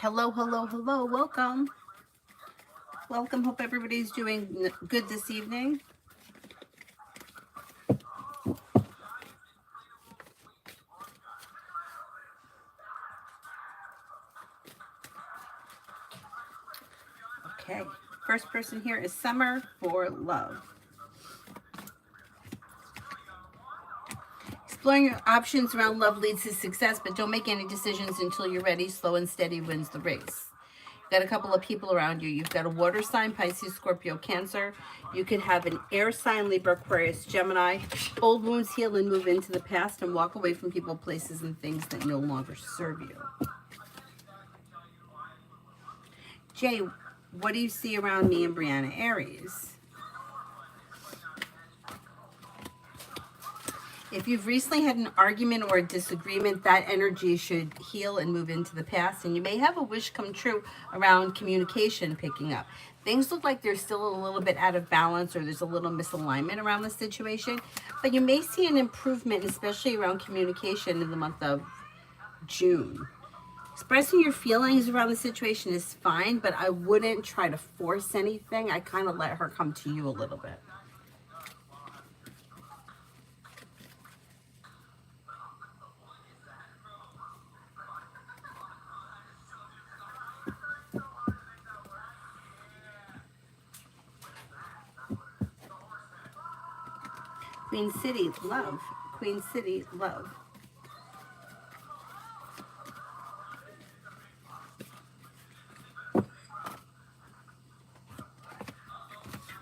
Hello, hello, hello. Welcome. Welcome. Hope everybody's doing good this evening. Okay. First person here is Summer for Love. Exploring your options around love leads to success, but don't make any decisions until you're ready. Slow and steady wins the race. You've got a couple of people around you. You've got a water sign, Pisces, Scorpio, Cancer. You could have an air sign, Libra, Aquarius, Gemini. Old wounds heal and move into the past and walk away from people, places, and things that no longer serve you. Jay, what do you see around me and Brianna Aries? If you've recently had an argument or a disagreement, that energy should heal and move into the past. And you may have a wish come true around communication picking up. Things look like they're still a little bit out of balance or there's a little misalignment around the situation. But you may see an improvement, especially around communication in the month of June. Expressing your feelings around the situation is fine, but I wouldn't try to force anything. I kind of let her come to you a little bit. Queen City, love. Queen City, love.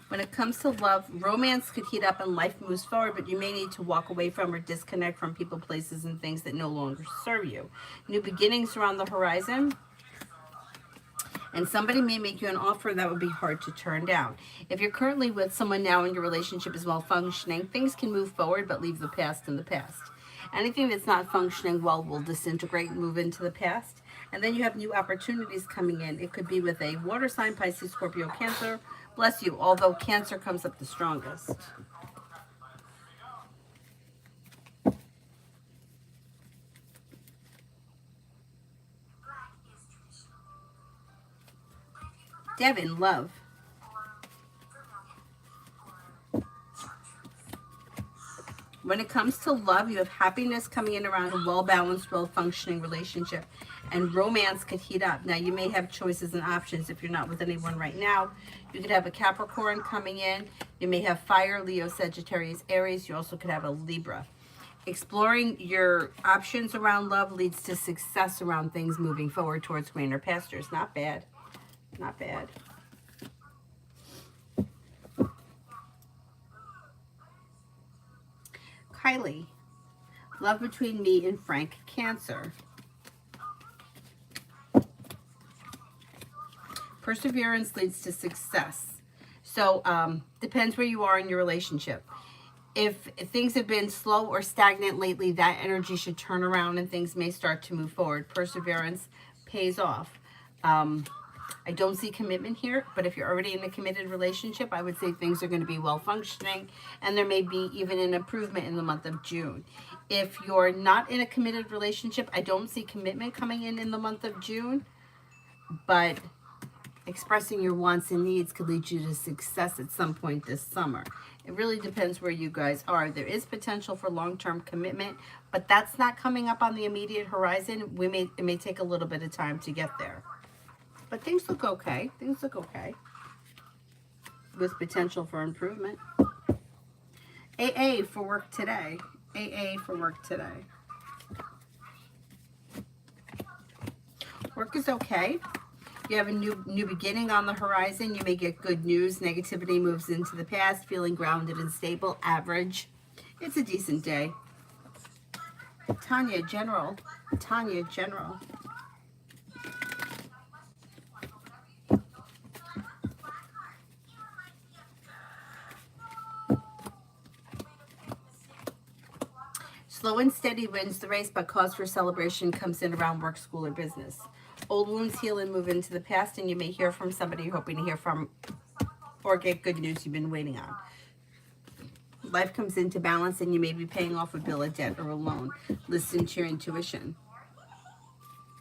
When it comes to love, romance could heat up and life moves forward, but you may need to walk away from or disconnect from people, places, and things that no longer serve you. New beginnings are on the horizon, and somebody may make you an offer that would be hard to turn down. If you're currently with someone now and your relationship is well functioning, things can move forward, but leave the past in the past. Anything that's not functioning well will disintegrate and move into the past. And then you have new opportunities coming in. It could be with a water sign, Pisces, Scorpio, Cancer. Bless you, although Cancer comes up the strongest. Devin, love. When it comes to love, you have happiness coming in around a well-balanced, well-functioning relationship. And romance could heat up. Now, you may have choices and options if you're not with anyone right now. You could have a Capricorn coming in. You may have fire, Leo, Sagittarius, Aries. You also could have a Libra. Exploring your options around love leads to success around things moving forward towards greener pastures. Not bad. Not bad. Kylie, love between me and Frank, Cancer. Perseverance leads to success. So depends where you are in your relationship. If things have been slow or stagnant lately, that energy should turn around and things may start to move forward. Perseverance pays off. I don't see commitment here, but if you're already in a committed relationship, I would say things are going to be well functioning, and there may be even an improvement in the month of June. If you're not in a committed relationship, I don't see commitment coming in the month of June, but expressing your wants and needs could lead you to success at some point this summer. It really depends where you guys are. There is potential for long-term commitment, but that's not coming up on the immediate horizon. It may take a little bit of time to get there. But things look okay. Things look okay. With potential for improvement. AA for work today. AA for work today. Work is okay. You have a new beginning on the horizon. You may get good news. Negativity moves into the past. Feeling grounded and stable. Average. It's a decent day. Tanya, General. Tanya, General. Slow and steady wins the race, but cause for celebration comes in around work, school, or business. Old wounds heal and move into the past, and you may hear from somebody you're hoping to hear from or get good news you've been waiting on. Life comes into balance, and you may be paying off a bill, a debt, or a loan. Listen to your intuition.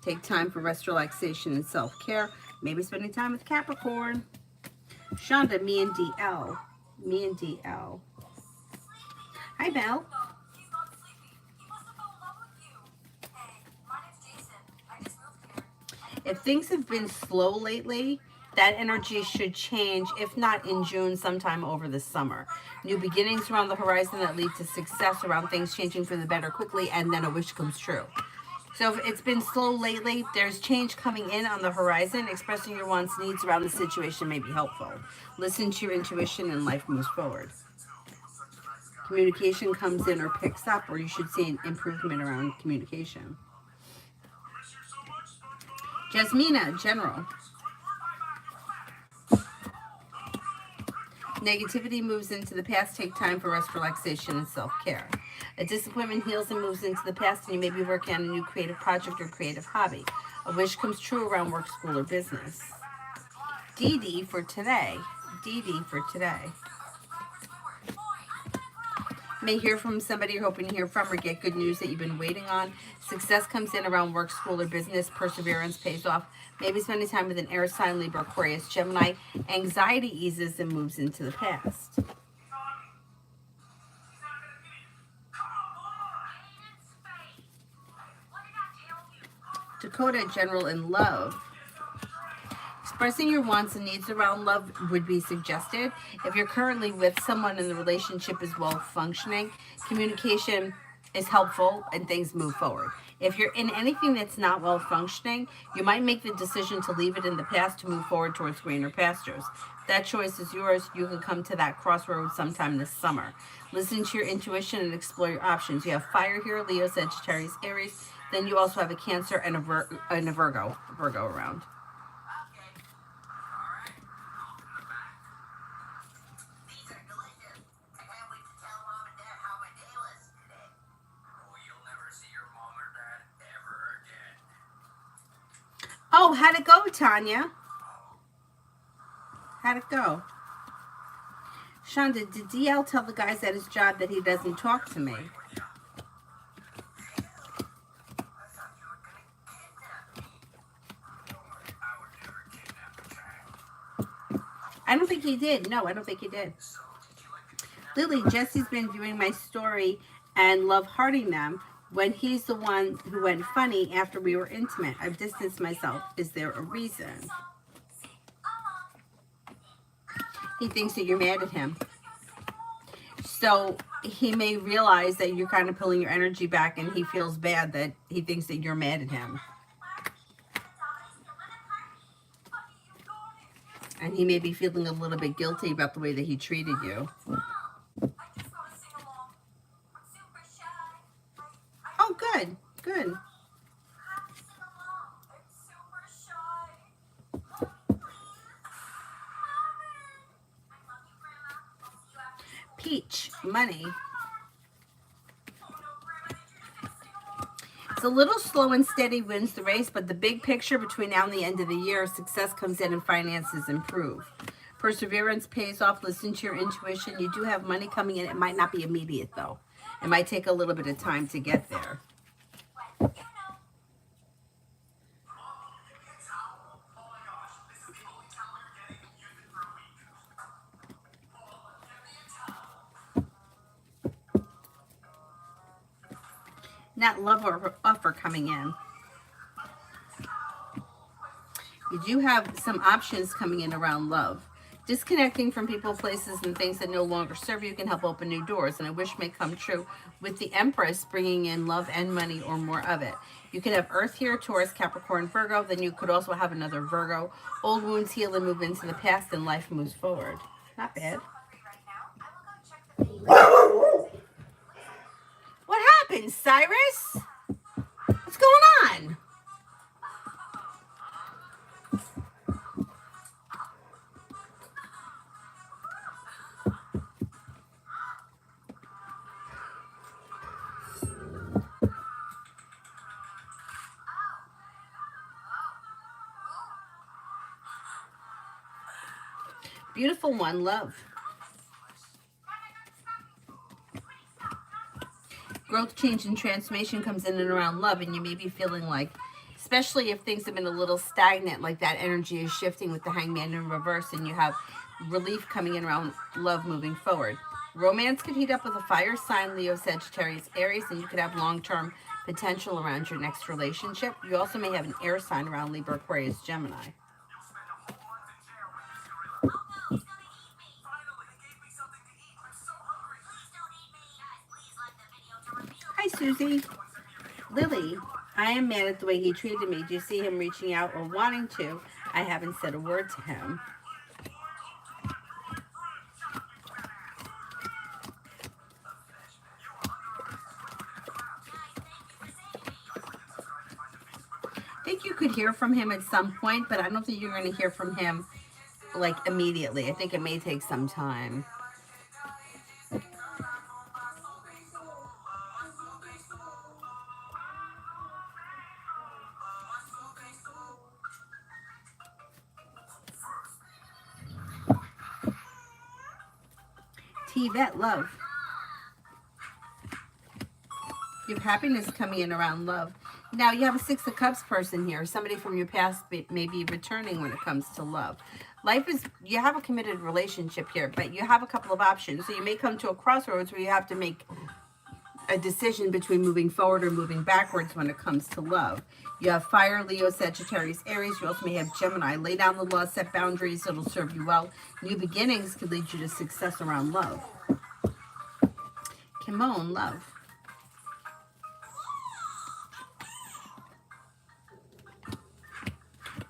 Take time for rest, relaxation, and self-care. Maybe spending time with Capricorn. Shonda, me and DL. Me and DL. Hi, Belle. If things have been slow lately, that energy should change, if not in June, sometime over the summer. New beginnings around the horizon that lead to success around things changing for the better quickly, and then a wish comes true. So if it's been slow lately, there's change coming in on the horizon. Expressing your wants, needs around the situation may be helpful. Listen to your intuition and life moves forward. Communication comes in or picks up, or you should see an improvement around communication. Jasmina, general. Negativity moves into the past. Take time for rest, relaxation, and self-care. A disappointment heals and moves into the past, and you may be working on a new creative project or creative hobby. A wish comes true around work, school, or business. Dee Dee for today. Dee Dee for today. May hear from somebody you're hoping to hear from, or get good news that you've been waiting on. Success comes in around work, school, or business. Perseverance pays off. Maybe spending time with an air sign, Libra, Aquarius, Gemini. Anxiety eases and moves into the past. Dakota, general in love. Expressing your wants and needs around love would be suggested. If you're currently with someone and the relationship is well functioning, communication is helpful and things move forward. If you're in anything that's not well functioning, you might make the decision to leave it in the past to move forward towards greener pastures. That choice is yours. You can come to that crossroads sometime this summer. Listen to your intuition and explore your options. You have fire here, Leo, Sagittarius, Aries. Then you also have a Cancer and a Virgo around. Oh, how'd it go, Tanya? How'd it go? Shonda, did DL tell the guys at his job that he doesn't talk to me? I don't think he did. No, I don't think he did. Lily, Jesse's been viewing my story and love hearting them when he's the one who went funny after we were intimate. I've distanced myself. Is there a reason? He thinks that you're mad at him. So he may realize that you're kind of pulling your energy back, and he feels bad that he thinks that you're mad at him. And he may be feeling a little bit guilty about the way that he treated you. Oh, good, good. Peach, money. It's a little slow and steady wins the race, but the big picture between now and the end of the year, success comes in and finances improve. Perseverance pays off. Listen to your intuition. You do have money coming in. It might not be immediate, though. It might take a little bit of time to get there. Not love or offer coming in. You do have some options coming in around love. Disconnecting from people, places, and things that no longer serve you can help open new doors, and a wish may come true with the Empress bringing in love and money or more of it. You could have Earth here, Taurus, Capricorn, Virgo. Then you could also have another Virgo. Old wounds heal and move into the past, and life moves forward. Not bad. What happened, Cyrus? What's going on? Beautiful one, love. Growth, change, and transformation comes in and around love, and you may be feeling like especially if things have been a little stagnant, like that energy is shifting with the Hangman in reverse, and you have relief coming in around love moving forward. Romance could heat up with a fire sign, Leo, Sagittarius, Aries, and you could have long-term potential around your next relationship. You also may have an air sign around Libra, Aquarius, Gemini. Hi, Susie. Lily, I am mad at the way he treated me. Do you see him reaching out or wanting to? I haven't said a word to him. I think you could hear from him at some point, but I don't think you're going to hear from him like immediately. I think it may take some time. T-Vet, love. You have happiness coming in around love. Now, you have a Six of Cups person here. Somebody from your past may be returning when it comes to love. Life is, you have a committed relationship here, but you have a couple of options. So you may come to a crossroads where you have to make a decision between moving forward or moving backwards when it comes to love. You have fire, Leo, Sagittarius, Aries. You also may have Gemini. Lay down the law, set boundaries. It'll serve you well. New beginnings could lead you to success around love. Kimon, love.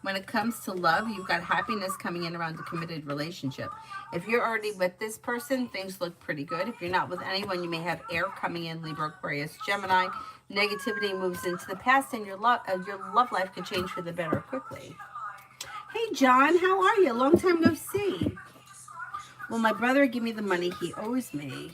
When it comes to love, you've got happiness coming in around a committed relationship. If you're already with this person, things look pretty good. If you're not with anyone, you may have air coming in, Libra, Aquarius, Gemini. Negativity moves into the past, and your love life could change for the better quickly. Hey, John, how are you? Long time no see. Will my brother give me the money he owes me?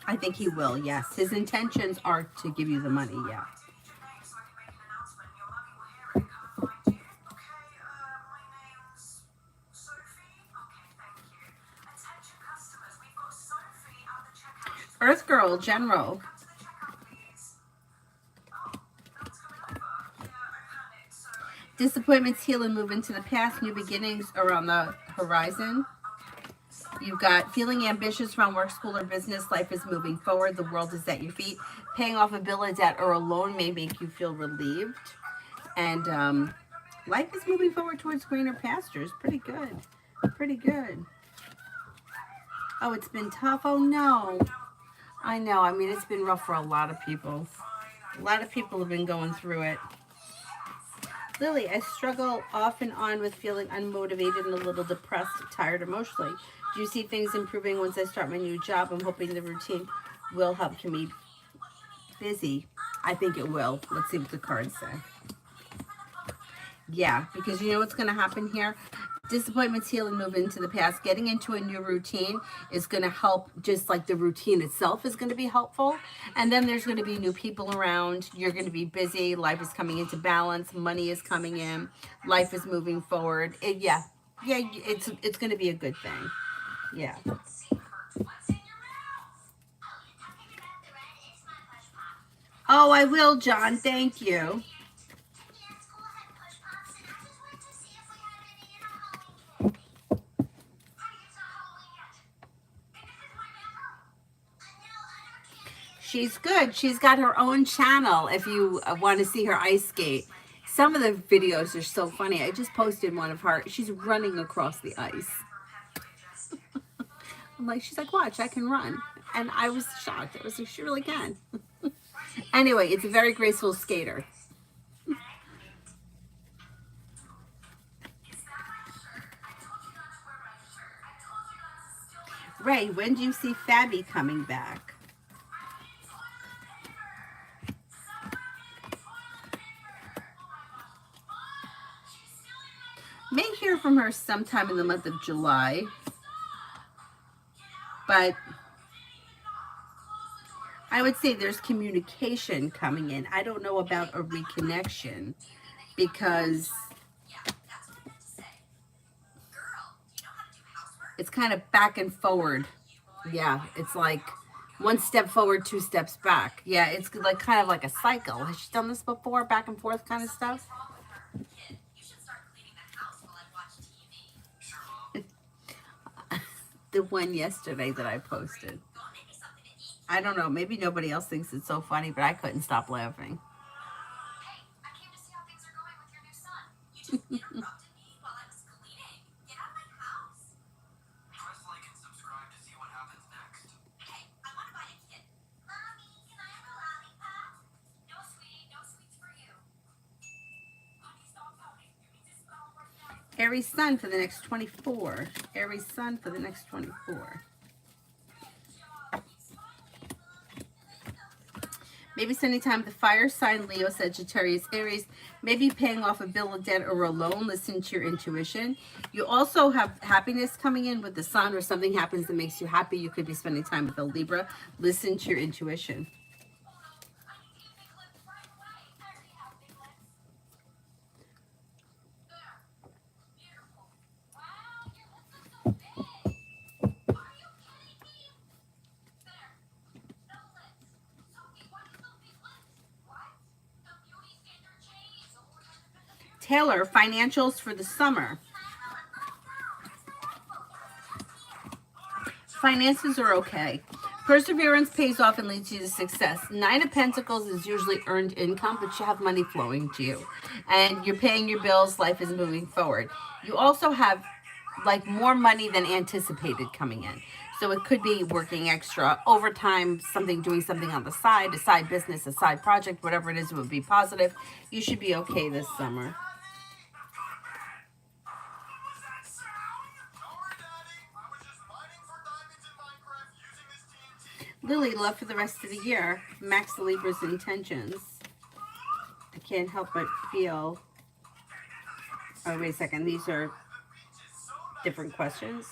I think he will, yes. His intentions are to give you the money, yeah. Earth Girl, General. Disappointments heal and move into the past. New beginnings are on the horizon. You've got feeling ambitious around work, school, or business. Life is moving forward. The world is at your feet. Paying off a bill, a debt, or a loan may make you feel relieved. And life is moving forward towards greener pastures. Pretty good. Pretty good. Oh, it's been tough. Oh, no. I know. I mean, it's been rough for a lot of people. A lot of people have been going through it. Lily, I struggle off and on with feeling unmotivated and a little depressed, tired emotionally. Do you see things improving once I start my new job? I'm hoping the routine will help me busy. I think it will. Let's see what the cards say. Yeah, because you know what's going to happen here? Disappointments heal and move into the past. Getting into a new routine is going to help, just like the routine itself is going to be helpful. And then there's going to be new people around. You're going to be busy. Life is coming into balance. Money is coming in. Life is moving forward. Yeah, it's going to be a good thing. Yeah. Oh, I will, John. Thank you. She's good. She's got her own channel if you want to see her ice skate. Some of the videos are so funny. I just posted one of her. She's running across the ice. I'm like, she's like, watch, I can run. And I was shocked. I was like, she really can. Anyway, it's a very graceful skater. Ray, when do you see Fabi coming back? May hear from her sometime in the month of July. But I would say there's communication coming in. I don't know about a reconnection because It's kind of back and forward. Yeah, it's like one step forward, two steps back. Yeah, it's like kind of like a cycle. Has she done this before? Back and forth kind of stuff? The one yesterday that I posted. I don't know. Maybe nobody else thinks it's so funny, but I couldn't stop laughing. Aries Sun for the next 24. Aries Sun for the next 24. Maybe spending time with the fire sign, Leo, Sagittarius, Aries. Maybe paying off a bill of debt or a loan. Listen to your intuition. You also have happiness coming in with the sun, or something happens that makes you happy. You could be spending time with a Libra. Listen to your intuition. Taylor, financials for the summer. Finances are okay. Perseverance pays off and leads you to success. Nine of Pentacles is usually earned income, but you have money flowing to you. And you're paying your bills. Life is moving forward. You also have like more money than anticipated coming in. So it could be working extra overtime, doing something on the side, a side business, a side project, whatever it is, it would be positive. You should be okay this summer. Lily, love for the rest of the year. Max the Libra's intentions. I can't help but feel... Oh, wait a second. These are different questions.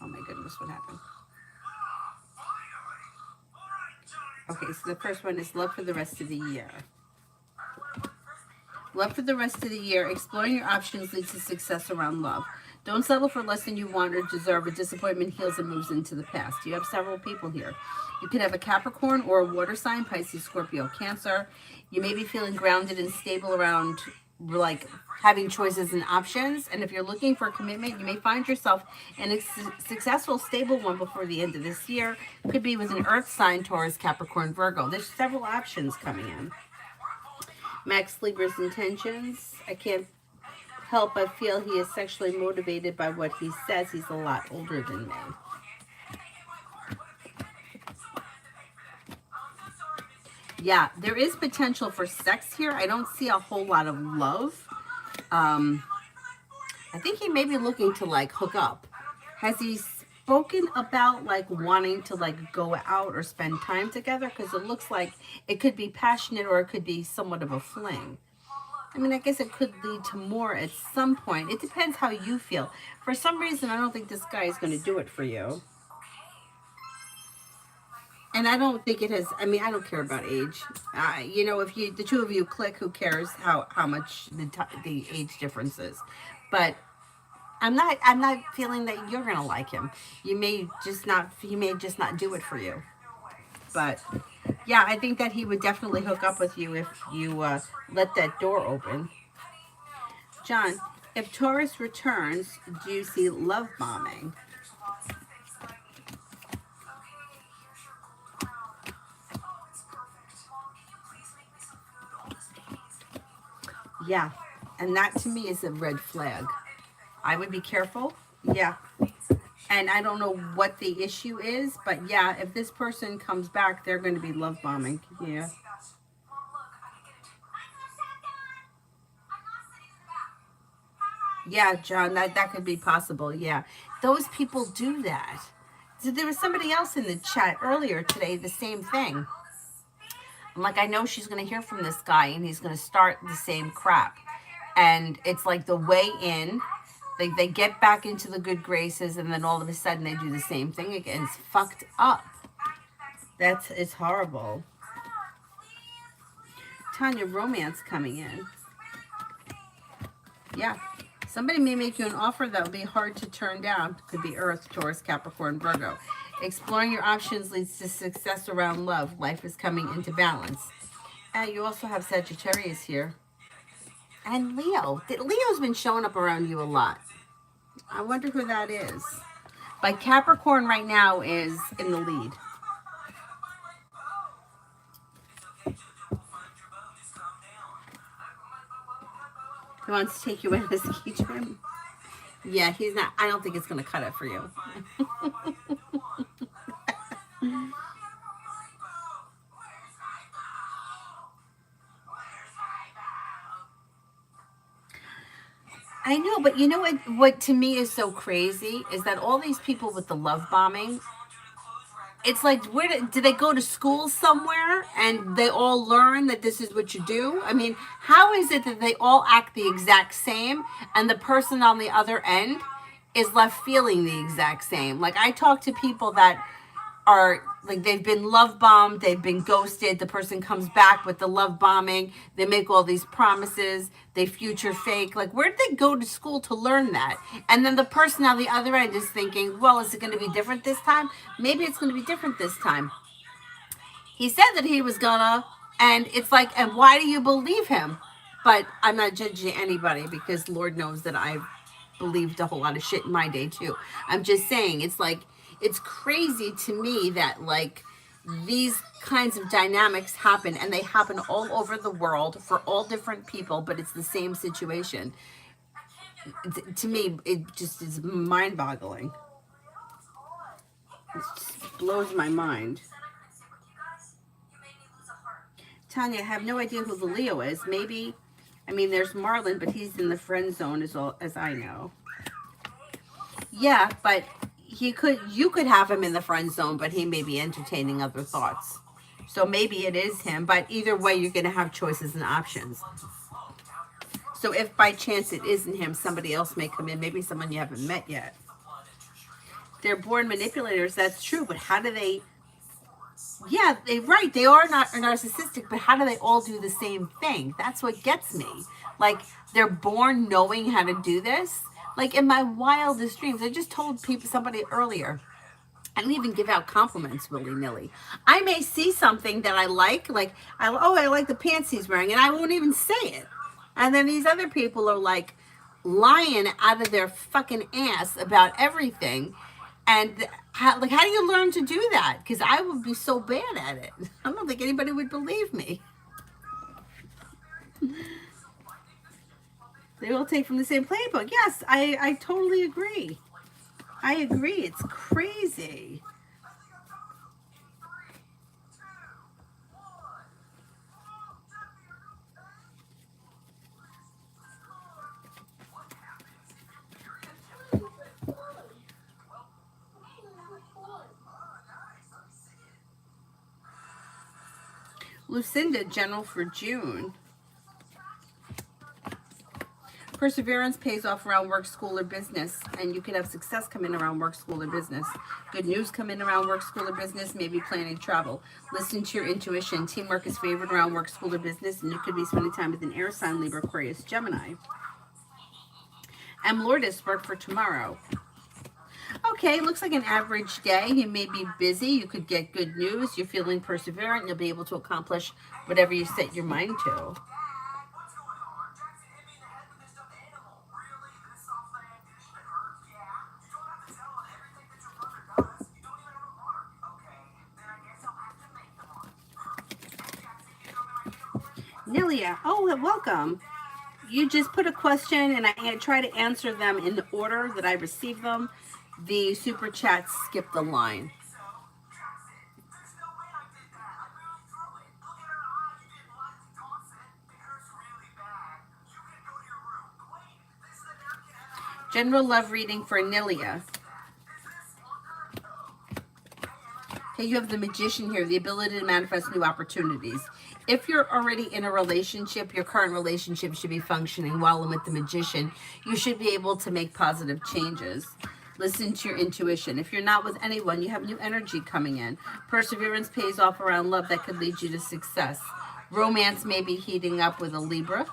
Oh my goodness, what happened? Okay, so the first one is love for the rest of the year. Love for the rest of the year. Exploring your options leads to success around love. Don't settle for less than you want or deserve. A disappointment heals and moves into the past. You have several people here. You could have a Capricorn or a water sign, Pisces, Scorpio, Cancer. You may be feeling grounded and stable around like having choices and options. And if you're looking for a commitment, you may find yourself in a successful, stable one before the end of this year. Could be with an earth sign, Taurus, Capricorn, Virgo. There's several options coming in. Max Libra's intentions. I can't help but feel he is sexually motivated by what he says. He's a lot older than me. Yeah, there is potential for sex here. I don't see a whole lot of love. I think he may be looking to like hook up. Has he spoken about like wanting to like go out or spend time together? Because it looks like it could be passionate or it could be somewhat of a fling. I mean, I guess it could lead to more at some point. It depends how you feel. For some reason, I don't think this guy is going to do it for you. And I don't think it has, I mean, I don't care about age. You know, if the two of you click, who cares how much the age difference is. But I'm not feeling that you're going to like him. He may just not do it for you. But yeah, I think that he would definitely hook up with you if you let that door open. John, if Taurus returns, do you see love bombing? Yeah, and that to me is a red flag. I would be careful. Yeah. And I don't know what the issue is, but yeah, if this person comes back, they're going to be love bombing. Yeah. Yeah, John, that could be possible. Yeah. Those people do that. So there was somebody else in the chat earlier today, the same thing. I'm like, I know she's going to hear from this guy and he's going to start the same crap. And it's like the way in, they get back into the good graces and then all of a sudden they do the same thing again. It's fucked up. It's horrible. Tanya, romance coming in. Yeah. Somebody may make you an offer that will be hard to turn down. Could be Earth, Taurus, Capricorn, Virgo. Exploring your options leads to success around love. Life is coming into balance. And you also have Sagittarius here. And Leo. Leo's been showing up around you a lot. I wonder who that is. But Capricorn right now is in the lead. He wants to take you in a ski trip. Yeah, he's not. I don't think it's going to cut it for you. I know, but you know what to me is so crazy is that all these people with the love bombing, it's like, where did they go to school somewhere and they all learn that this is what you do? I mean, how is it that they all act the exact same and the person on the other end is left feeling the exact same? Like, I talk to people that are like, they've been love bombed, they've been ghosted, the person comes back with the love bombing, they make all these promises, they future fake. Like, where did they go to school to learn that? And then the person on the other end is thinking, well, is it going to be different this time? Maybe it's going to be different this time. He said that he was gonna, and it's like, and why do you believe him? But I'm not judging anybody, because Lord knows that I've believed a whole lot of shit in my day too. I'm just saying, it's like, it's crazy to me that like these kinds of dynamics happen, and they happen all over the world for all different people, but it's the same situation. To me, it just is mind-boggling. It just blows my mind. Tanya, I have no idea who the Leo is. Maybe, I mean, there's Marlon, but he's in the friend zone as I know. Yeah, but you could have him in the friend zone, but he may be entertaining other thoughts. So maybe it is him, but either way, you're going to have choices and options. So if by chance it isn't him, somebody else may come in, maybe someone you haven't met yet. They're born manipulators, that's true, but how do they... Yeah, they are not narcissistic, but how do they all do the same thing? That's what gets me. Like, they're born knowing how to do this. Like, in my wildest dreams, I just told somebody earlier, I don't even give out compliments willy-nilly. I may see something that I like I like the pants he's wearing, and I won't even say it. And then these other people are like lying out of their fucking ass about everything. And how do you learn to do that? Because I would be so bad at it. I don't think anybody would believe me. They all take from the same playbook. Yes, I totally agree. I agree. It's crazy. Lucinda, general for June. Perseverance pays off around work, school, or business, and you can have success come in around work, school, or business. Good news come in around work, school, or business, maybe planning travel. Listen to your intuition. Teamwork is favored around work, school, or business, and you could be spending time with an air sign, Libra, Aquarius, Gemini. And Lourdes, work for tomorrow. Okay, looks like an average day. You may be busy. You could get good news. You're feeling perseverant. You'll be able to accomplish whatever you set your mind to. Nelia, oh, welcome. You just put a question, and I try to answer them in the order that I receive them. The super chats skip the line. General love reading for Nelia. Okay, you have the Magician here, the ability to manifest new opportunities. If you're already in a relationship, your current relationship should be functioning well, and with the Magician, you should be able to make positive changes. Listen to your intuition. If you're not with anyone, you have new energy coming in. Perseverance pays off around love that could lead you to success. Romance may be heating up with a Libra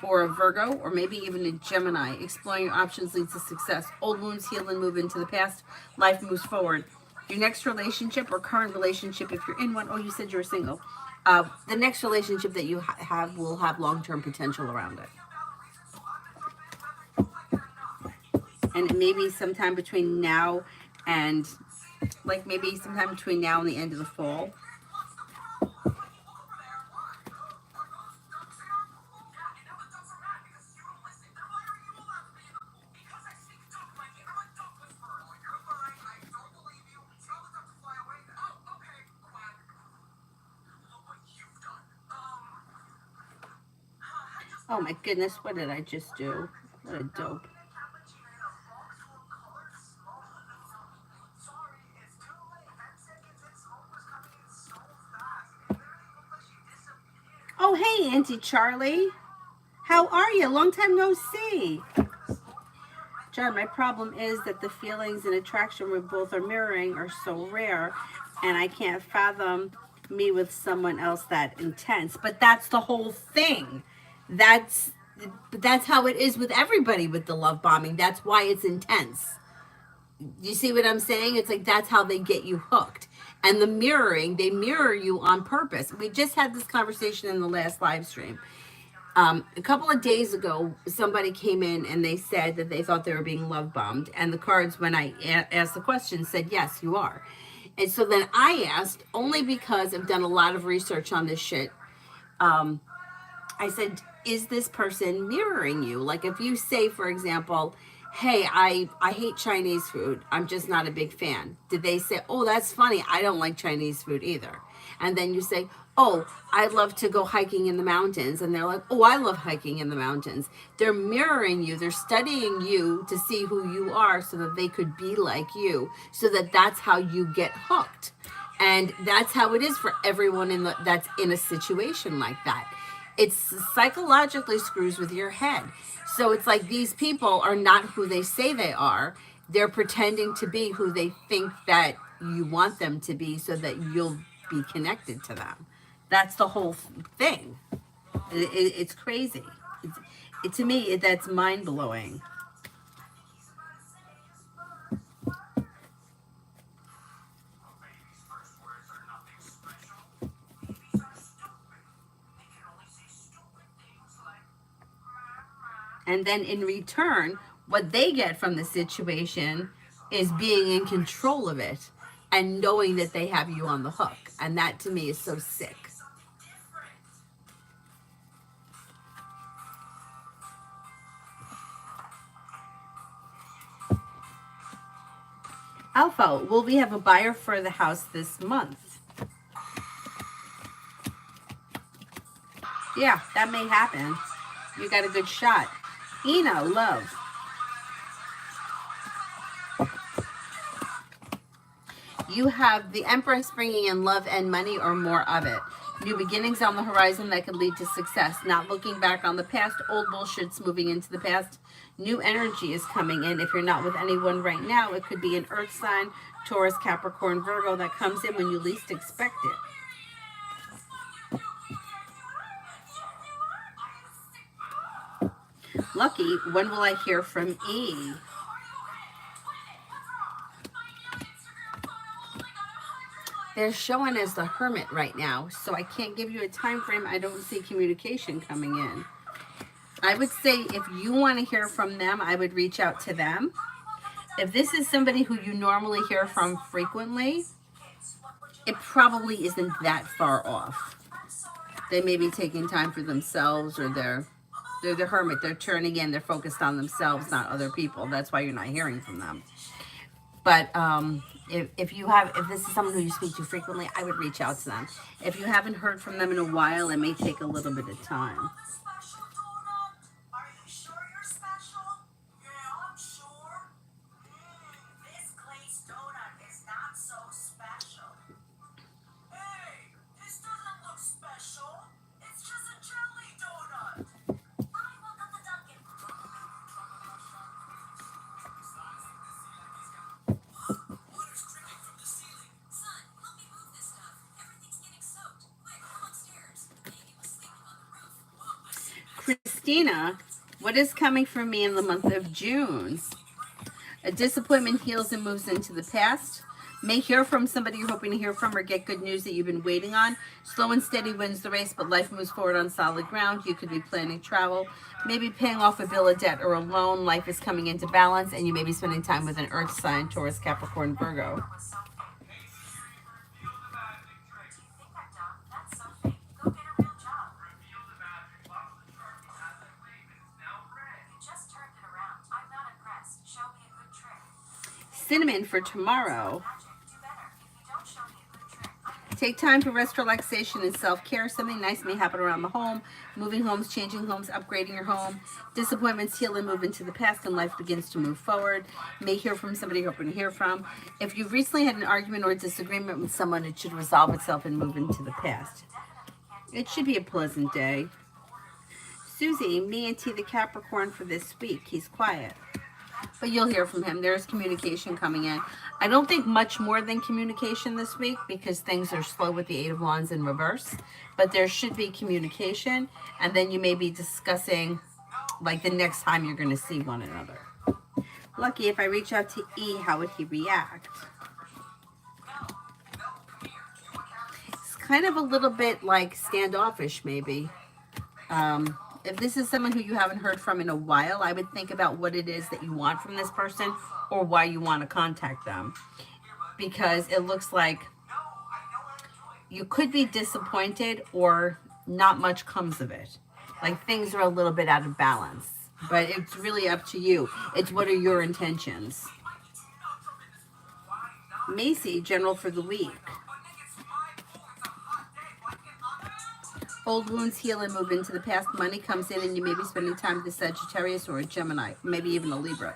or a Virgo, or maybe even a Gemini. Exploring your options leads to success. Old wounds heal and move into the past. Life moves forward. Your next relationship or current relationship, if you're in one, oh, you said you were single. The next relationship that you have will have long-term potential around it. And it may be sometime between now and, like maybe sometime between now and the end of the fall. Oh my goodness, what did I just do? What a dope. Oh, hey, Auntie Charlie. How are you? Long time no see. John, my problem is that the feelings and attraction we both are mirroring are so rare, and I can't fathom me with someone else that intense. But that's the whole thing. That's how it is with everybody with the love bombing. That's why it's intense. You see what I'm saying? It's like that's how they get you hooked. And the mirroring, they mirror you on purpose. We just had this conversation in the last live stream. A couple of days ago, somebody came in and they said that they thought they were being love bombed. And the cards, when I asked the question, said, yes, you are. And so then I asked, only because I've done a lot of research on this shit, I said, is this person mirroring you? Like if you say, for example, hey, I hate Chinese food. I'm just not a big fan. Did they say, oh, that's funny. I don't like Chinese food either. And then you say, oh, I love to go hiking in the mountains. And they're like, oh, I love hiking in the mountains. They're mirroring you. They're studying you to see who you are so that they could be like you. So that's how you get hooked. And that's how it is for everyone that's in a situation like that. It's psychologically screws with your head. So it's like these people are not who they say they are. They're pretending to be who they think that you want them to be so that you'll be connected to them. That's the whole thing. It's crazy. To me, that's mind-blowing. And then in return, what they get from the situation is being in control of it and knowing that they have you on the hook. And that to me is so sick. Alpha, will we have a buyer for the house this month? Yeah, that may happen. You got a good shot. Ina, love. You have the Empress bringing in love and money or more of it. New beginnings on the horizon that could lead to success. Not looking back on the past. Old bullshit's moving into the past. New energy is coming in. If you're not with anyone right now, it could be an earth sign, Taurus, Capricorn, Virgo, that comes in when you least expect it. Lucky, when will I hear from E? They're showing as the Hermit right now, so I can't give you a time frame. I don't see communication coming in. I would say if you want to hear from them, I would reach out to them. If this is somebody who you normally hear from frequently, it probably isn't that far off. They may be taking time for themselves, or they're the hermit. They're turning in. They're focused on themselves, not other people. That's why you're not hearing from them. But if this is someone who you speak to frequently, I would reach out to them. If you haven't heard from them in a while, it may take a little bit of time. Christina, what is coming for me in the month of June? A disappointment heals and moves into the past. May hear from somebody you're hoping to hear from or get good news that you've been waiting on. Slow and steady wins the race, but life moves forward on solid ground. You could be planning travel, maybe paying off a bill of debt or a loan. Life is coming into balance, and you may be spending time with an earth sign, Taurus, Capricorn, Virgo. Cinnamon for tomorrow. Take time for rest, relaxation, and self-care. Something nice may happen around the home. Moving homes, changing homes, upgrading your home. Disappointments heal and move into the past, and life begins to move forward. May hear from somebody you're hoping to hear from. If you've recently had an argument or disagreement with someone, it should resolve itself and move into the past. It should be a pleasant day. Susie, me and T the Capricorn for this week. He's quiet, but you'll hear from him. There's communication coming in. I don't think much more than communication this week because things are slow with the Eight of Wands in reverse. But there should be communication, and then you may be discussing like the next time you're going to see one another. Lucky, if I reach out to E, how would he react? It's kind of a little bit like standoffish, maybe. If this is someone who you haven't heard from in a while, I would think about what it is that you want from this person or why you want to contact them. Because it looks like you could be disappointed or not much comes of it. Like things are a little bit out of balance. But it's really up to you. It's what are your intentions. Macy, general for the week. Old wounds heal and move into the past. Money comes in and you may be spending time with a Sagittarius or a Gemini, maybe even a Libra.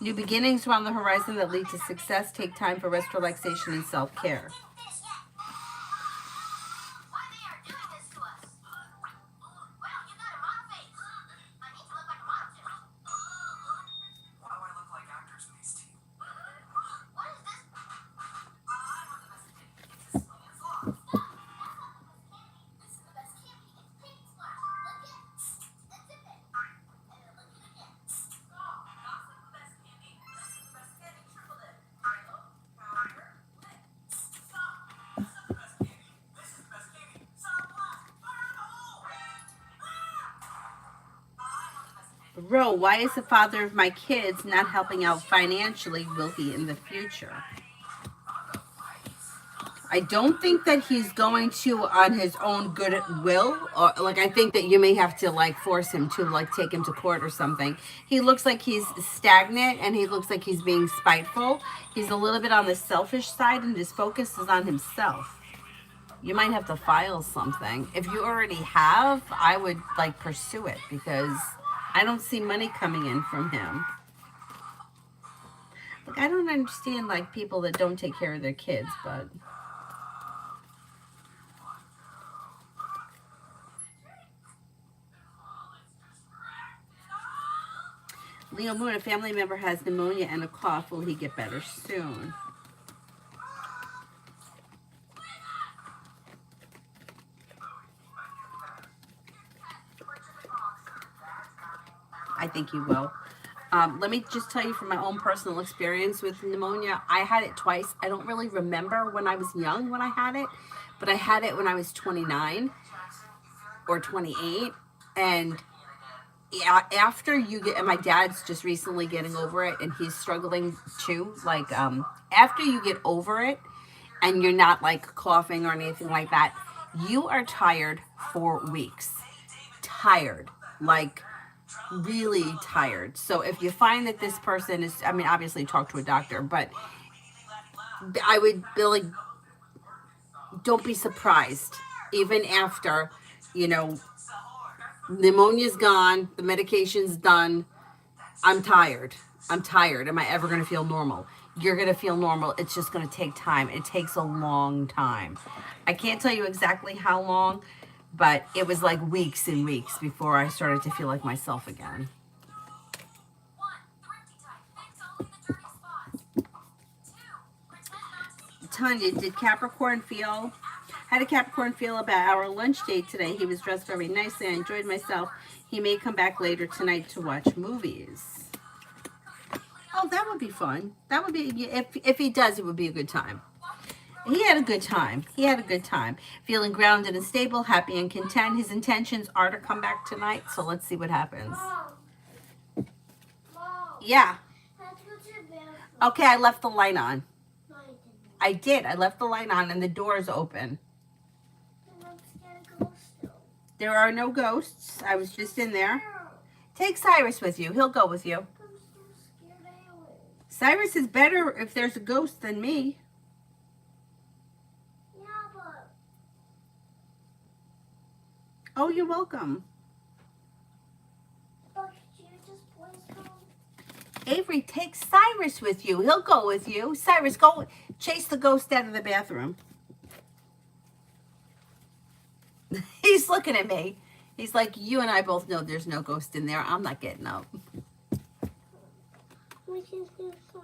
New beginnings are on the horizon that lead to success. Take time for rest, relaxation, and self-care. Ro, why is the father of my kids not helping out financially? Will he in the future? I don't think that he's going to on his own goodwill. Or like I think that you may have to like force him to like take him to court or something. He looks like he's stagnant and he looks like he's being spiteful. He's a little bit on the selfish side and his focus is on himself. You might have to file something. If you already have, I would like pursue it because I don't see money coming in from him. Like, I don't understand like people that don't take care of their kids, but Leo Moon, a family member has pneumonia and a cough. Will he get better soon? I think he will. Let me just tell you from my own personal experience with pneumonia. I had it twice. I don't really remember when I was young when I had it, but I had it when I was 29 or 28. And after you get, and my dad's just recently getting over it and he's struggling too. Like, after you get over it and you're not like coughing or anything like that, you are tired for weeks. Tired. Like, really tired. So if you find that this person is, I mean, obviously talk to a doctor, but I would be like, don't be surprised even after, you know, pneumonia's gone, the medication's done. I'm tired. Am I ever going to feel normal? You're going to feel normal. It's just going to take time. It takes a long time. I can't tell you exactly how long, but it was like weeks and weeks before I started to feel like myself again. Tanya, did Capricorn feel How did Capricorn feel about our lunch date today? He was dressed very nicely. I enjoyed myself. He may come back later tonight to watch movies. Oh, that would be fun. That would be, if he does, it would be a good time. He had a good time. He had a good time. Feeling grounded and stable, happy and content. His intentions are to come back tonight, so let's see what happens. Mom. Yeah. Let's go to the bathroom. Okay, I left the light on. No, you didn't. I did. I left the light on and the door is open. And I'm scared of ghosts still. There are no ghosts. I was just in there. No. Take Cyrus with you. He'll go with you. I'm so scared anyway. Cyrus is better if there's a ghost than me. Yeah, but Oh, you're welcome. could you just please come? Avery, take Cyrus with you. He'll go with you. Cyrus, go chase the ghost out of the bathroom. He's looking at me. He's like, you and I both know there's no ghost in there. I'm not getting up. We can do some.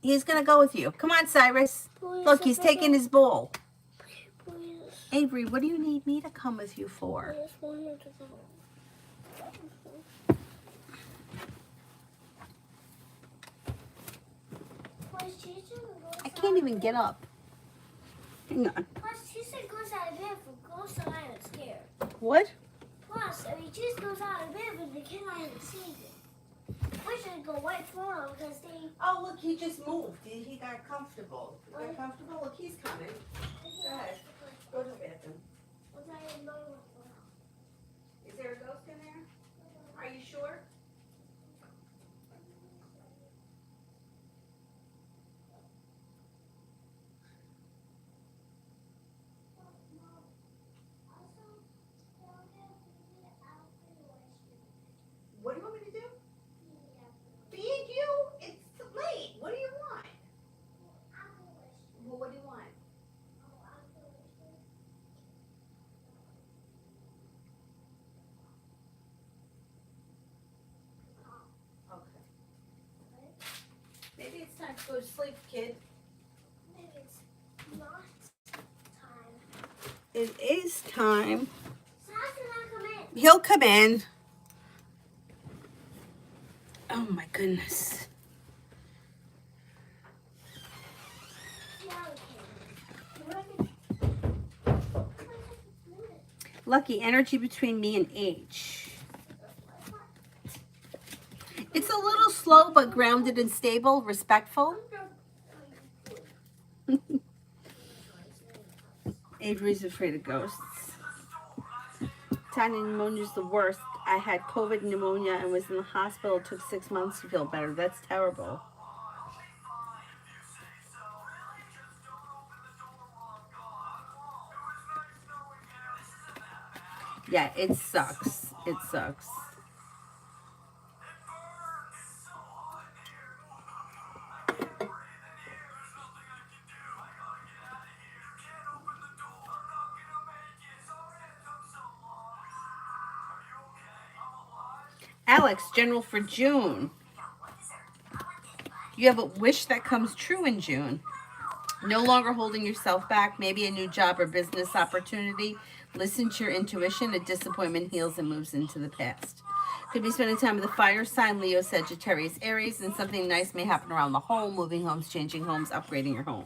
He's going to go with you. Come on, Cyrus. Please, Look, he's taking his bowl. Please. Avery, what do you need me to come with you I for? just wanted to go. Please, she said go I can't even get up. Hang on. Plus, she said goes out of bed for ghosts and I am scared. What? Plus, I mean, she just goes out of bed, but the kid I haven't seen it. We should go wait for him because they. Oh, look, he just moved. He got comfortable. You got comfortable? Look, he's coming. Go ahead. Go to the bathroom. Is there a ghost in there? Are you sure? What do you want me to do? Feed you? It's late. What do you want? Well, what do you want? Okay. Maybe it's time to go to sleep, kid. Maybe it's not time. It is time. So how can I come in? He'll come in. Oh my goodness. Yeah, we can. Lucky energy between me and H. It's a little slow but grounded and stable, respectful. Avery's afraid of ghosts. Tiny pneumonia is the worst. I had COVID pneumonia and was in the hospital. It took 6 months to feel better. That's terrible. Yeah, it sucks. It sucks. Alex, general for June. You have a wish that comes true in June. No longer holding yourself back. Maybe a new job or business opportunity. Listen to your intuition. A disappointment heals and moves into the past. Could be spending time with the fire sign, Leo, Sagittarius, Aries, and something nice may happen around the home. Moving homes, changing homes, upgrading your home.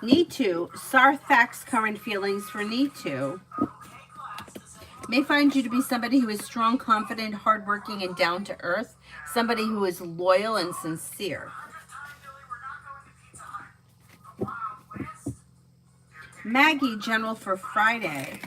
Need to. Sarthak's current feelings for need to. May find you to be somebody who is strong, confident, hardworking, and down to earth. Somebody who is loyal and sincere. Maggie, general for Friday.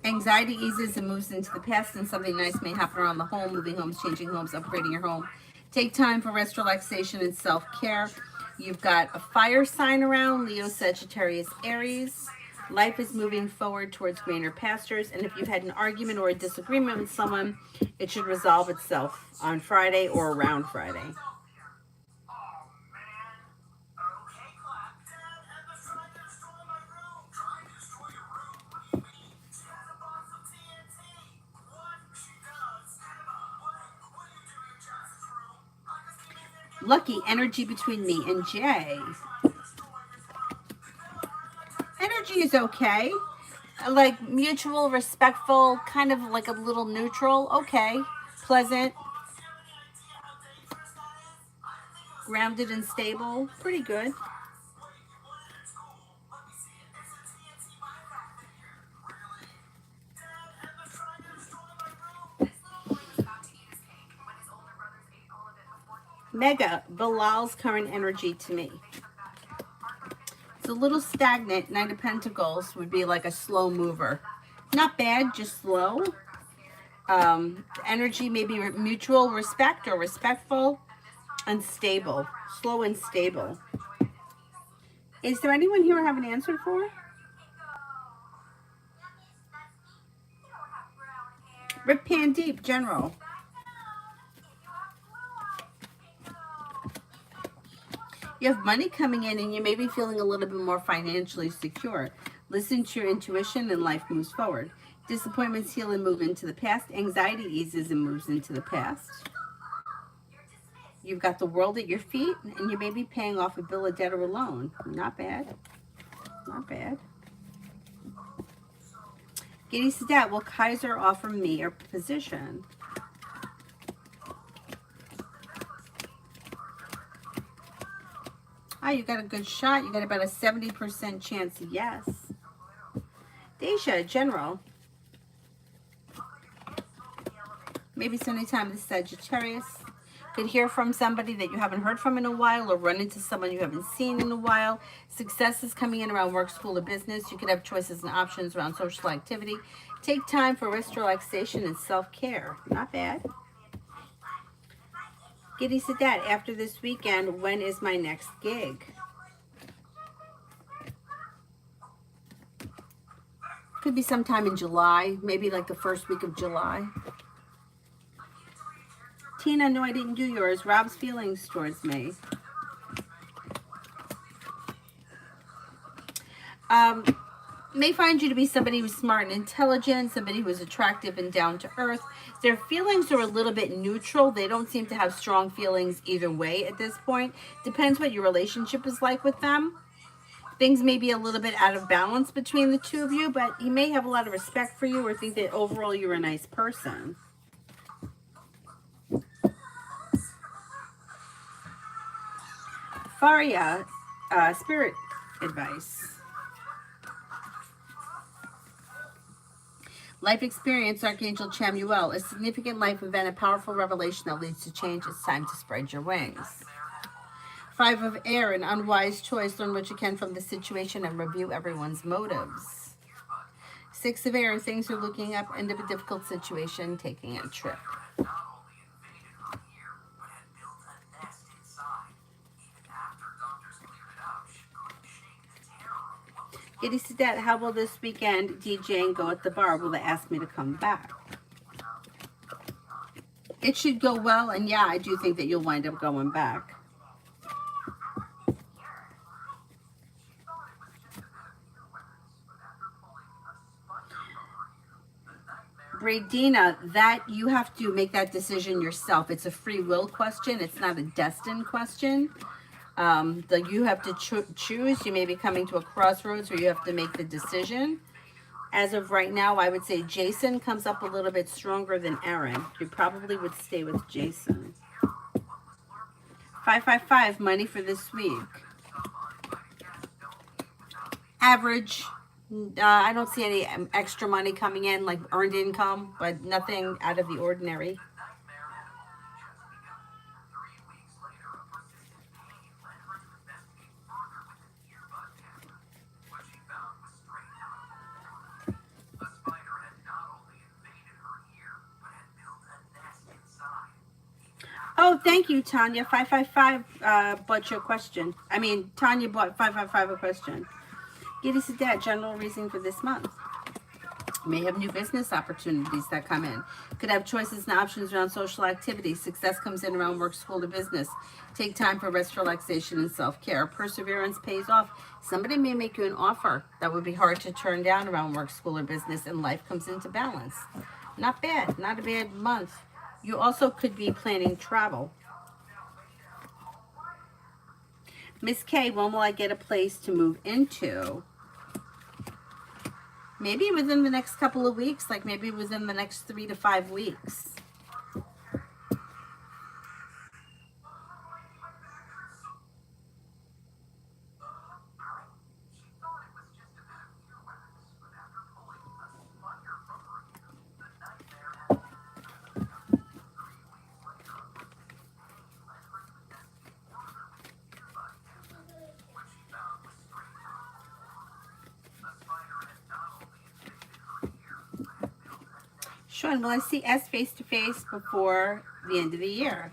Anxiety eases and moves into the past, and something nice may happen around the home. Moving homes, changing homes, upgrading your home. Take time for rest, relaxation, and self-care. You've got a fire sign around, Leo, Sagittarius, Aries. Life is moving forward towards greener pastures, and if you've had an argument or a disagreement with someone, it should resolve itself on Friday or around Friday. Lucky, energy between me and Jay. Energy is okay. Like mutual, respectful, kind of like a little neutral. Okay. Pleasant, grounded and stable. Pretty good. Mega, Bilal's current energy to me. It's a little stagnant. Knight of Pentacles would be like a slow mover. Not bad, just slow. Energy maybe mutual respect or respectful and stable. Slow and stable. Is there anyone here I have an answer for? Rip Pan Deep, General. You have money coming in and you may be feeling a little bit more financially secure. Listen to your intuition and life moves forward. Disappointments heal and move into the past. Anxiety eases and moves into the past. You've got the world at your feet and you may be paying off a bill of debt or a loan. Not bad. Not bad. Giddy Sadat, will Kaiser offer me a position? Ah, you got a good shot. You got about a 70% chance, yes. Deja, General. Maybe it's any time this Sagittarius. Could hear from somebody that you haven't heard from in a while or run into someone you haven't seen in a while. Success is coming in around work, school, or business. You could have choices and options around social activity. Take time for rest, relaxation, and self-care. Not bad. Giddy Sadat, after this weekend, when is my next gig? Could be sometime in July, maybe like the first week of July. Tina, no, I didn't do yours. Rob's feelings towards me. May find you to be somebody who's smart and intelligent, somebody who is attractive and down to earth. Their feelings are a little bit neutral. They don't seem to have strong feelings either way at this point. Depends what your relationship is like with them. Things may be a little bit out of balance between the two of you, but he may have a lot of respect for you or think that overall you're a nice person. Faria, spirit advice. Life experience, Archangel Chamuel. A significant life event, a powerful revelation that leads to change. It's time to spread your wings. 5 of Air, an unwise choice. Learn what you can from the situation and review everyone's motives. 6 of Air, things are looking up. End of a difficult situation, taking a trip. Giddy Sadat, how will this weekend DJing go at the bar? Will they ask me to come back? It should go well, and yeah, I do think that you'll wind up going back. Bradina, that you have to make that decision yourself. It's a free will question. It's not a destined question. You have to choose. You may be coming to a crossroads where you have to make the decision. As of right now, I would say Jason comes up a little bit stronger than Aaron. You probably would stay with Jason. 555, money for this week. Average. I don't see any extra money coming in, like earned income, but nothing out of the ordinary. Oh, thank you, Tanya. 555 bought your question. I mean, Tanya bought 555 a question. Giddy Sadat, general reason for this month. May have new business opportunities that come in. Could have choices and options around social activities. Success comes in around work, school, or business. Take time for rest, relaxation, and self-care. Perseverance pays off. Somebody may make you an offer that would be hard to turn down around work, school, or business, and life comes into balance. Not bad. Not a bad month. You also could be planning travel. Miss K, when will I get a place to move into? Maybe within the next couple of weeks, like maybe within the next 3 to 5 weeks. Sean, will I see S face to face before the end of the year?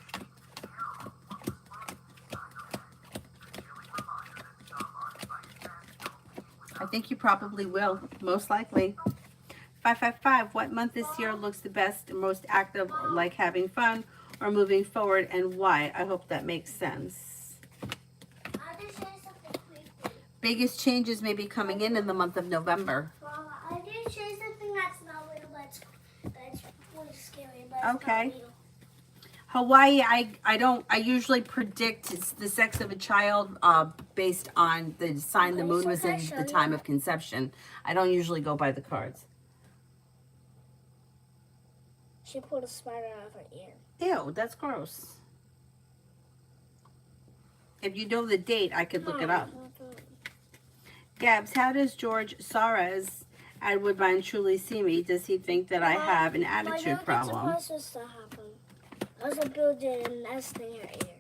I think you probably will, most likely. 555, what month this year looks the best and most active, like having fun or moving forward, and why? I hope that makes sense. I just say something creepy. Biggest changes may be coming in the month of November. Mama, I did say something that's not real, that's really scary, but Okay. it's not real. Hawaii, I usually predict the sex of a child based on the sign the Okay, moon so was can I in, show the you? time of conception. I don't usually go by the cards. She pulled a spider out of her ear. Ew, that's gross. If you know the date, I could look it up. Gabs, how does George Soros at Woodbine truly see me? Does he think that I have an attitude problem? What's supposed to happen? I was building a nest in her ear.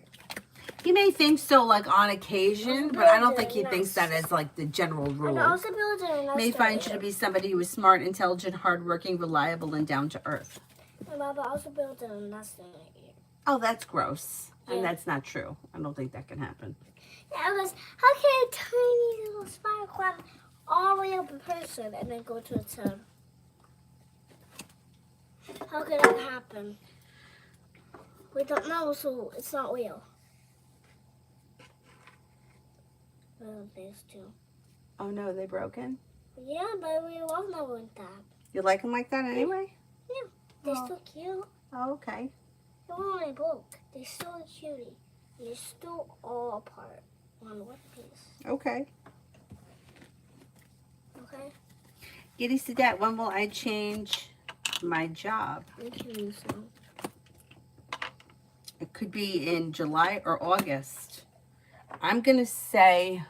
He may think so, like on occasion, but I don't think he thinks that as like the general rule. And I also building a nest May in her find you ear. to be somebody who is smart, intelligent, hardworking, reliable, and down to earth. And Baba also building a nest in her ear. Oh, that's gross. And Yeah. that's not true. I don't think that can happen. Yeah, because how can a tiny little spider climb all the way up a person and then go to its head? How could that happen? We don't know, so it's not real. Well, there's two. Oh no, they broken? Yeah, but we love them with that. You like them like that anyway? They're Oh. still cute. Oh, okay. They were only broke. They're still a cutie. They're still all apart on one piece. Okay. Okay? Giddy Sadet, when will I change my job? We can use them. It could be in July or August. I'm going to say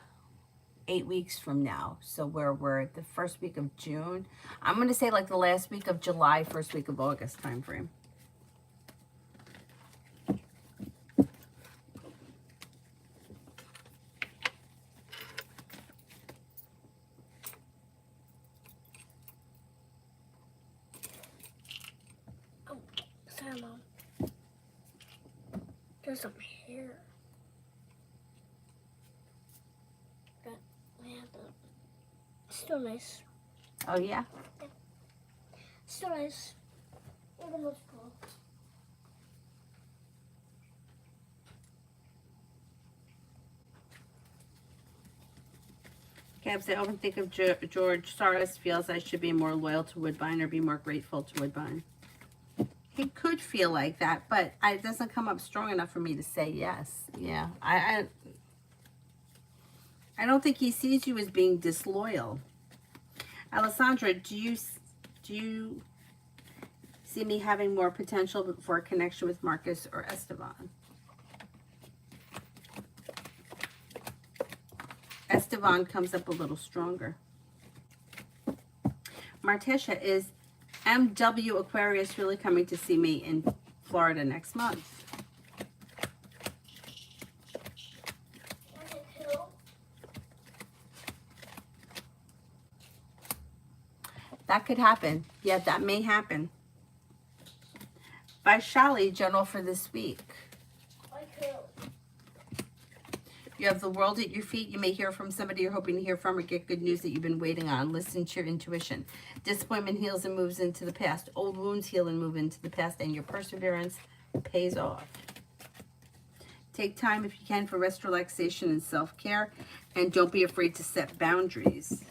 8 weeks from now. So we're at the first week of June. I'm going to say like the last week of July, first week of August time frame. Sorry, Mom. There's some hair. But we have the... Still nice. Oh, yeah? Still nice. Even though it's cool. Gabs, I often think of George Soros feels I should be more loyal to Woodbine or be more grateful to Woodbine. He could feel like that, but it doesn't come up strong enough for me to say yes. Yeah, I don't think he sees you as being disloyal. Alessandra, do you see me having more potential for a connection with Marcus or Esteban? Esteban comes up a little stronger. Martesha, is MW Aquarius really coming to see me in Florida next month? That could happen. Yeah, that may happen. Vaishali, general for this week. You have the world at your feet. You may hear from somebody you're hoping to hear from or get good news that you've been waiting on. Listen to your intuition. Disappointment heals and moves into the past. Old wounds heal and move into the past, and your perseverance pays off. Take time if you can for rest, relaxation, and self-care, and don't be afraid to set boundaries.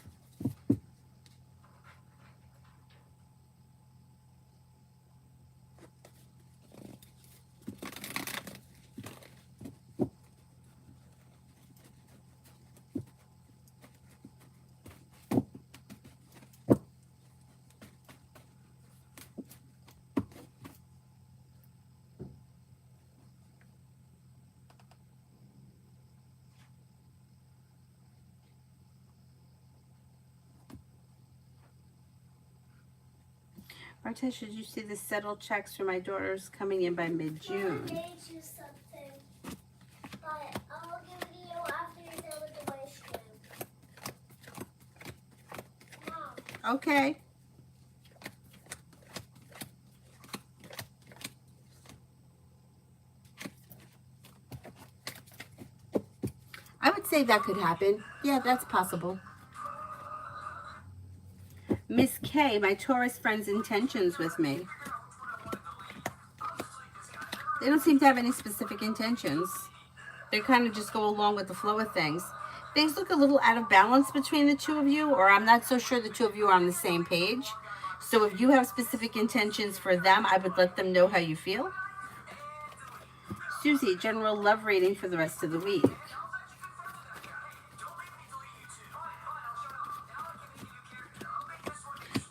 Artesha, did you see the settled checks for my daughters coming in by mid-June? I made you something, but I'll give it to you after you're done with the ice cream. Mom. Okay. I would say that could happen. Yeah, that's possible. Miss K, my Taurus friend's intentions with me. They don't seem to have any specific intentions. They kind of just go along with the flow of things. Things look a little out of balance between the two of you, or I'm not so sure the two of you are on the same page. So if you have specific intentions for them, I would let them know how you feel. Susie, general love reading for the rest of the week.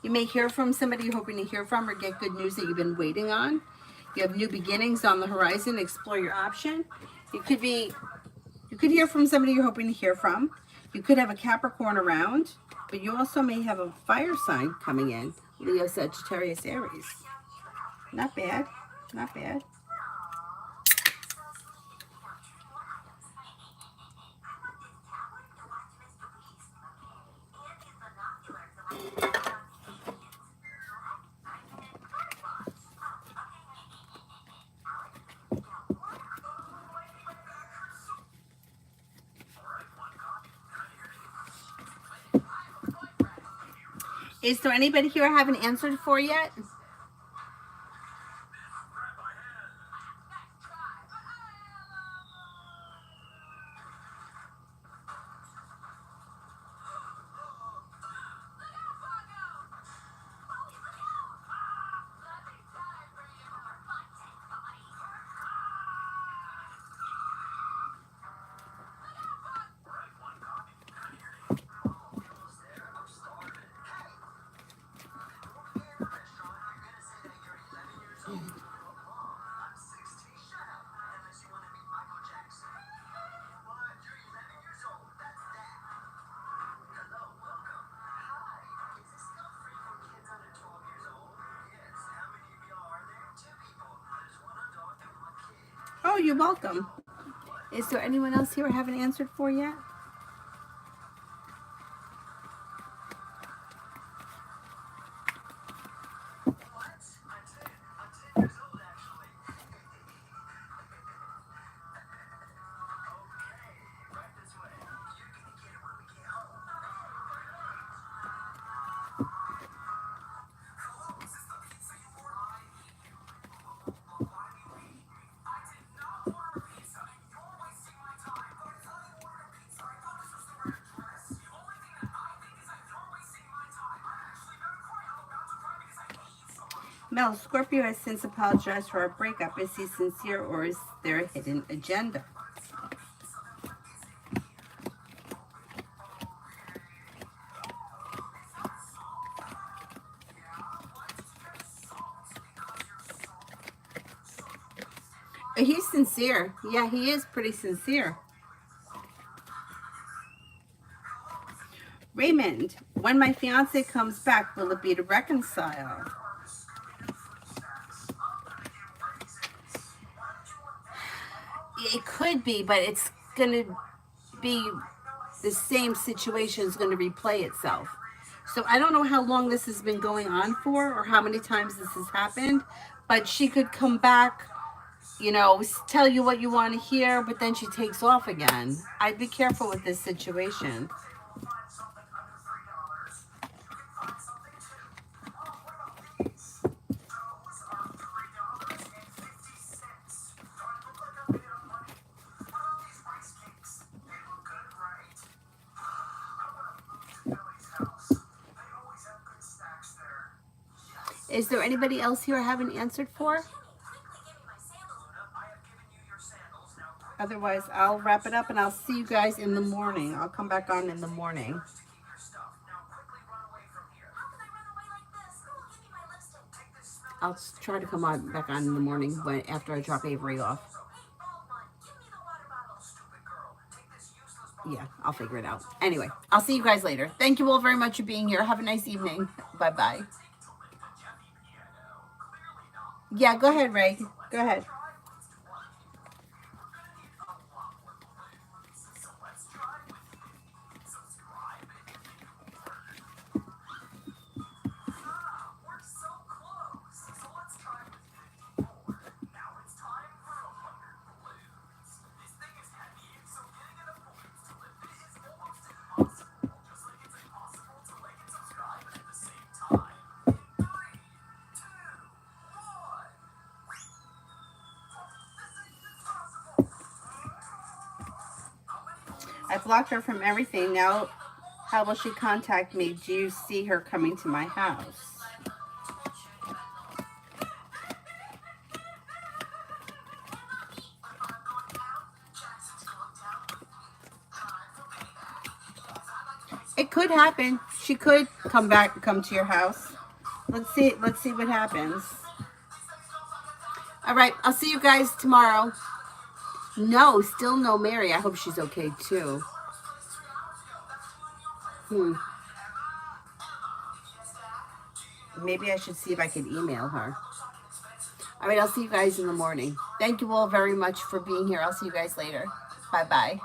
You may hear from somebody you're hoping to hear from or get good news that you've been waiting on. You have new beginnings on the horizon. Explore your option. You could hear from somebody you're hoping to hear from. You could have a Capricorn around, but you also may have a fire sign coming in. Leo, Sagittarius, Aries. Not bad. Not bad. Is there anybody here I haven't answered for yet? Oh, you're welcome. Is there anyone else here I haven't answered for yet? Mel, Scorpio has since apologized for our breakup. Is he sincere or is there a hidden agenda? He's sincere. Yeah, he is pretty sincere. Raymond, when my fiance comes back, will it be to reconcile? It could be, but it's going to be the same situation is going to replay itself. So I don't know how long this has been going on for or how many times this has happened, but she could come back, you know, tell you what you want to hear, but then she takes off again. I'd be careful with this situation. Is there anybody else here I haven't answered for? Otherwise, I'll wrap it up and I'll see you guys in the morning. I'll come back on in the morning. I'll try to come on back on in the morning after I drop Avery off. Yeah, I'll figure it out. Anyway, I'll see you guys later. Thank you all very much for being here. Have a nice evening. Bye-bye. Yeah, go ahead, Ray. Go ahead. I blocked her from everything. Now, how will she contact me? Do you see her coming to my house? It could happen. She could come back, come to your house. Let's see. Let's see what happens. All right. I'll see you guys tomorrow. No, still no Mary. I hope she's okay too. Maybe I should see if I could email her. All right. I'll see you guys in the morning. Thank you all very much for being here. I'll see you guys later. Bye-bye.